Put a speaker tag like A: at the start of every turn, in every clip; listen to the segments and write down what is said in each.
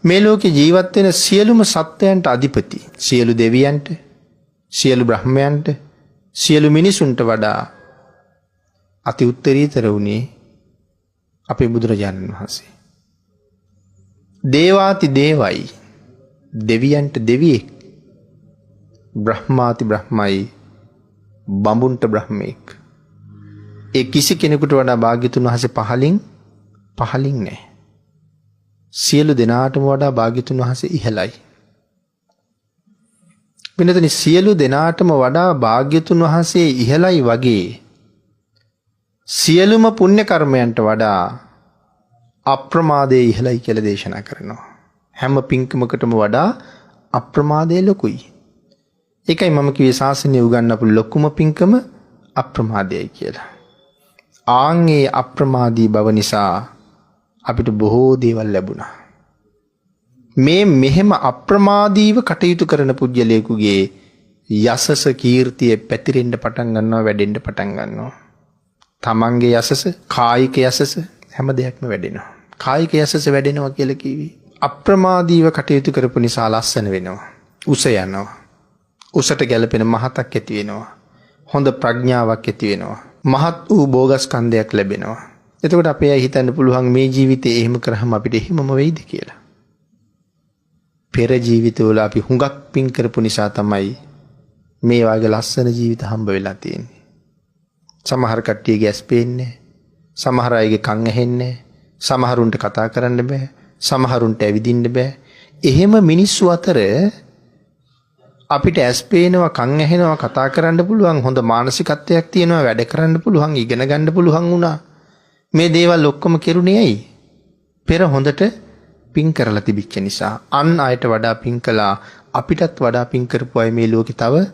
A: මේ ලෝකේ ජීවත් වෙන සියලුම සත්වයන්ට අධිපති, සියලු දෙවියන්ට, සියලු බ්‍රහ්මයන්ට, සියලු මිනිසුන්ට වඩා අති උත්තරීතර වුණේ අපේ බුදුරජාණන් වහන්සේ. දේවාති දේවයි, දෙවියන්ට දෙවියෙක්, බ්‍රහ්මාති බ්‍රහ්මයි, බඹුන්ට බ්‍රහ්මෙක්. ඒ කිසි කෙනෙකුට වඩා භාග්‍යතුන් වහන්සේ පහලින් නැහැ. සියලු දෙනාටම වඩා භාග්‍යතුන් වහන්සේ ඉහළයි. වෙනතනි සියලු දෙනාටම වඩා භාග්‍යතුන් වහන්සේ ඉහළයි වගේ සියලුම පුණ්‍ය කර්මයන්ට වඩා අප්‍රමාදයේ ඉහළයි කියලා දේශනා කරනවා. හැම පින්කමකටම වඩා අප්‍රමාදයේ ලොකුයි. ඒකයි මම කිව්වේ ශාසනය උගන්වපු ලොකුම පින්කම අප්‍රමාදයයි කියලා. ආන්ගේ අප්‍රමාදී බව නිසා අපිට බොහෝ දේවල් ලැබුණා. මේ මෙහෙම අප්‍රමාදීව කටයුතු කරන පුජ්‍යලේකුගේ යසස කීර්තිය පැතිරෙන්න පටන් ගන්නවා, වැඩෙන්න පටන් ගන්නවා. තමන්ගේ යසස, කායික යසස හැම දෙයක්ම වැඩෙනවා. කායික යසස වැඩෙනවා කියලා කිව්වේ අප්‍රමාදීව කටයුතු කරපු නිසා ලස්සන වෙනවා, උස යනවා, උසට ගැලපෙන මහතක් ඇති වෙනවා, හොඳ ප්‍රඥාවක් ඇති වෙනවා, මහත් වූ භෝගස්කන්ධයක් ලැබෙනවා. එතකොට අපේ අය හිතන්න පුළුවන් මේ ජීවිතේ එහෙම කරාම අපිට එහෙමම වෙයිද කියලා. පෙර ජීවිතවල අපි හුඟක් පින් කරපු නිසා තමයි මේ වගේ ලස්සන ජීවිත හම්බ වෙලා තියෙන්නේ. සමහර කට්ටියගේ ඇස් පේන්නේ, සමහර අයගේ කන් ඇහෙන්නේ, සමහරුන්ට කතා කරන්න බෑ, සමහරුන්ට ඇවිදින්න බෑ. එහෙම මිනිස්සු අතර අපිට ඇස් පේනවා, කන් ඇහෙනවා, කතා කරන්න පුළුවන්, හොඳ මානසිකත්වයක් තියෙනවා, වැඩ කරන්න පුළුවන්, ඉගෙන ගන්න පුළුවන් වුණා. මේ දේවල් ඔක්කොම කෙරුණේ ඇයි? පෙර හොඳට පින් කරලා තිබිච්ච නිසා. අන් අයට වඩා පින් කළා, අපිටත් වඩා පින් කරපු අය මේ ලෝකේ තව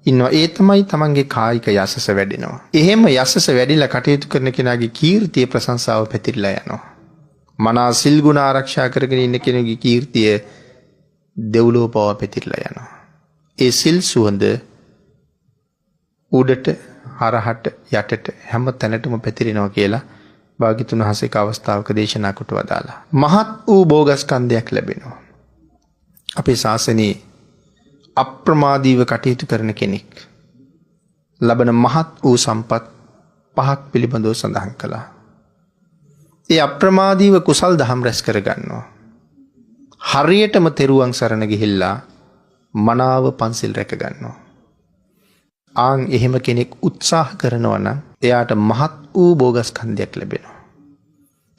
A: ඉන්නවා. ඒ තමයි තමන්ගේ කායික යසස වැඩෙනවා. එහෙම යසස වැඩිලා කටයුතු කරන කෙනාගේ කීර්තිය, ප්‍රශංසාව පැතිරලා යනවා. මනා සිල් ගුණ ආරක්ෂා කරගෙන ඉන්න කෙනෙකුගේ කීර්තිය දෙව්ලොව පවා පැතිරලා යනවා. ඒ සිල් සුවඳ උඩට, හරහට, යටට හැම තැනටම පැතිරෙනවා කියලා භාග්‍යතුන් වහන්සේ එක අවස්ථාවක දේශනා කොට වදාලා. මහත් වූ භෝගස්කන්ධයක් ලැබෙනවා. අපේ ශාසනයේ අප්‍රමාදීව කටයුතු කරන කෙනෙක් ලබන මහත් වූ සම්පත් 5ක් පිළිබඳව සඳහන් කළා. ඒ අප්‍රමාදීව කුසල් දහම් රැස් කරගන්නවා. හරියටම තෙරුවන් සරණ ගිහිල්ලා මනාව පන්සිල් රැක ගන්නවා. ආන් එහෙම කෙනෙක් උත්සාහ කරනවා නම් එයාට මහත් වූ භෝගස්කන්ධයක් ලැබෙනවා.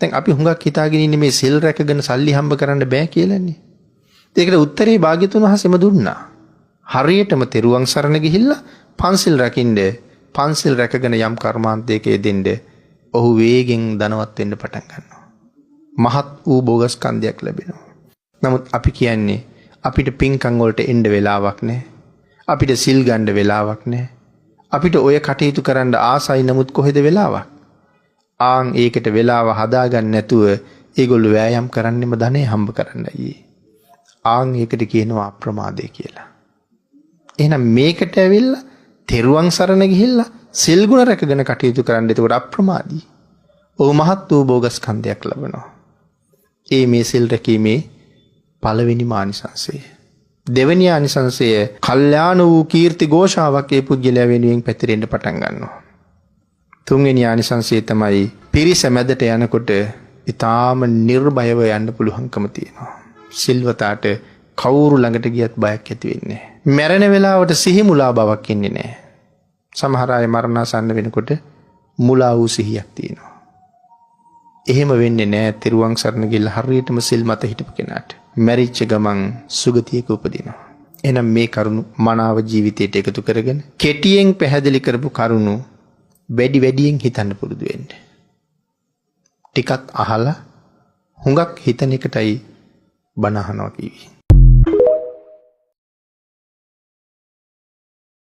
A: දැන් අපි හුඟක් හිතාගෙන ඉන්නේ මේ සිල් රැකගෙන සල්ලි හම්බ කරන්න බෑ කියලානේ. ඒකට උත්තරේ භාග්‍යතුන් වහන්සේම දුන්නා. හරියටම තෙරුවන් සරණ ගිහිල්ලා පන්සිල් රකින්න, පන්සිල් රැකගෙන යම් කර්මාන්තයක යෙදෙන්න ඔහු වේගෙන් ධනවත් වෙන්න පටන් ගන්නවා. මහත් වූ භෝගස්කන්ධයක් ලැබෙනවා. නමුත් අපි කියන්නේ අපිට පින්කම් වලට එන්න වෙලාවක් නැහැ. අපිට සිල් ගන්න වෙලාවක් නැහැ. අපිට ඔය කටයුතු කරන්න ආසයි, නමුත් කොහෙද වෙලාවක්? ආන් ඒකට වෙලාව හදාගන්න නැතුව ඒගොල්ලෝ වෑයම් කරන්නෙම ධනෙ හම්බ කරන්නයි. ආන් ඒකට කියනවා අප්‍රමාදය කියලා. එහෙනම් මේකට ඇවිල්ලා තෙරුවන් සරණ ගිහිල්ලා සිල් ගුණ රැකගෙන කටයුතු කරන්න. එතකොට අප්‍රමාදී. ඔහු මහත් වූ භෝගස්කන්ධයක් ලබනවා. ඒ මේ සිල් රැකීමේ පළවෙනි ආනිසංසය. දෙවෙනි ආනිසංසය කල්යාණ වූ කීර්ති ഘോഷාවක් ඒ පුජ්‍යලයා වෙනුවෙන් පැතිරෙන්න පටන් ගන්නවා. තුන්වෙනි ආනිසංසය තමයි පිරිස මැදට යනකොට ඊටාම නිර්භයව යන්න පුළුවන්කම තියෙනවා. සිල්වතාට කවුරු ළඟට ගියත් බයක් ඇති වෙන්නේ නැහැ. මැරෙන වෙලාවට සිහි මුලා බවක් ඉන්නේ නැහැ. සමහර අය මරණාසන්න වෙනකොට මුලා වූ සිහියක් තියෙනවා. එහෙම වෙන්නේ නැහැ තෙරුවන් සරණ ගිහලා හරියටම සිල් මත හිටපු කෙනාට. මැරිච්ච ගමන් සුගතියක උපදිනවා. එහෙනම් මේ කරුණු මනාව ජීවිතයට එකතු කරගෙන කෙටියෙන් පැහැදිලි කරපු කරුණු වැඩියෙන් හිතන්න පුරුදු වෙන්න. ටිකක් අහලා හුඟක් හිතන එකටයි බණ අහනවා කිව්වේ.